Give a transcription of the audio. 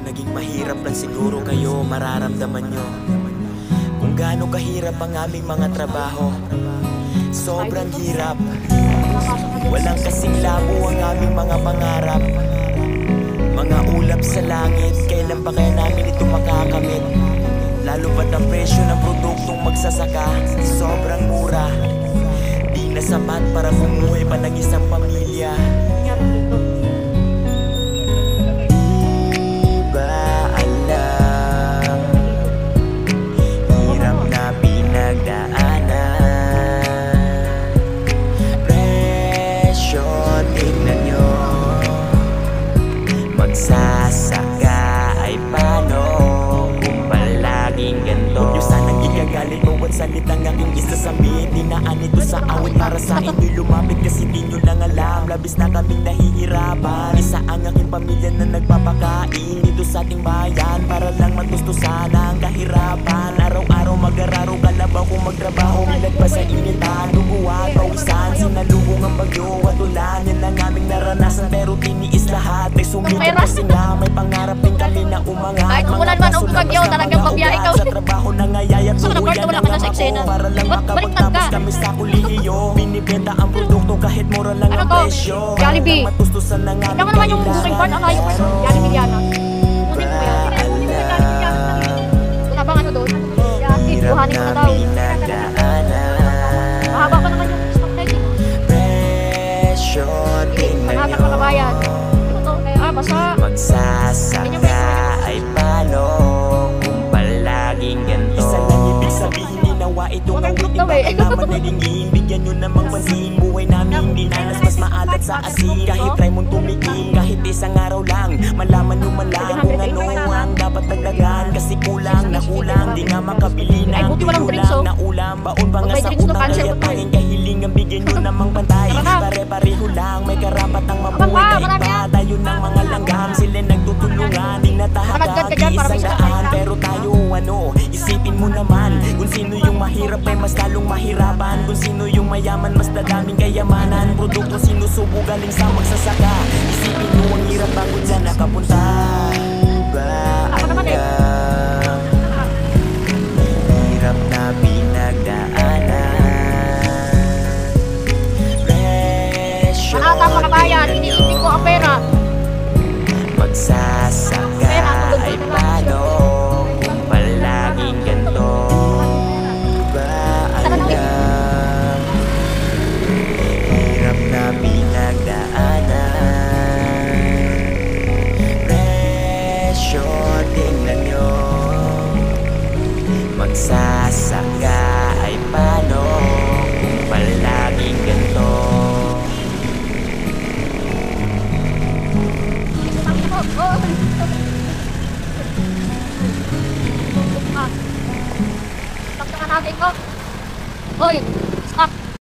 Naging mahirap lang siguro kayo, mararamdaman nyo kung gaano kahirap ang aming mga trabaho. Sobrang hirap, walang kasing labo ang aming mga pangarap. Mga ulap sa langit, kailan ba kaya namin ito makakamit? Lalo pa't ang presyo ng produktong magsasaka, sobrang mura. Di na sapat para bumuhay pa ng isang pamilya. Magsasaka ay paano kung palaging ganito? Huwag nyo sanang igagalit bawat salitang aking isasabihin. Dinaan ito sa awit para sa inyo'y lumapit, kasi di nyo lang alam, labis na kaming nahihirapan. Isa ang aking pamilya na nagpapakain dito sa ating bayan, para lang matustusan ang kahirapan. Araw-araw mag-araro, kalabaw kung magtrabaho, milag pa sa initan, dugo at pawisan. Sinalubong ang bagyo at ulan, yan ang aming naranasan, pero tiniis lahat. May sumikap kasi nga, may pangarap din kami na umangat. Kahit umulan man o bagyo, talagang pabiyahe ka. Sa trabaho na ngayayat, Nagkwarto wala ka na sa eksena. para lang makapagtapos kami sa kulihiyo. Binibenta ang produkto kahit mura lang ang presyo. Jollibee. Matustusan na nga Kaya naman yung booking part, ang layo ko sa Jollibee Diana. Kunin ko yan. Wala bang ano doon? Buhanin ko na daw. Mahaba pa naman yung stock na yun. Panghatak na kabayan. Kaya basta. Magsasaka ay paano kung palaging ganito? Isa lang ibig sabihin, ninawa itong awitin, baka naman naging iimbigyan nyo namang pansin. Buhay namin dinanas, mas maalat sa asin. Kahit try mong tumigil, kahit isang araw lang, malaman nyo man lang kung ano ang dapat dagdagan. Kasi kulang na kulang, di nga makabili ng tuyo lang na ulam. Baon pa nga sa utang, kaya tanging kahilingan bigyan nyo namang pantay. Pare-pareho lang, may karapat ang mabuhay na iba. Tayo ng mga langgam, sila nagtutulungan, di natahagag isang daan. Pero tayo ano, isipin mo naman, kung sino yung mahirap ay mas lalong mahirapan. Kung sino yung mayaman, mas dadaming kayamanan. Produkto sinusubo galing sa magsasaka, isipin mo ang hirap bago dyan nakapunta. Hirap na pinagdaanan, Manata mga kabayan, iniibig ko ang pera. magsasaka ay paano kung palaging ganito? Ba alam, hirap na pinagdaanan, presyo tingnan nyo. Magsasaka ay paano kung palaging ganito? Taktakan natin ko. Hoy!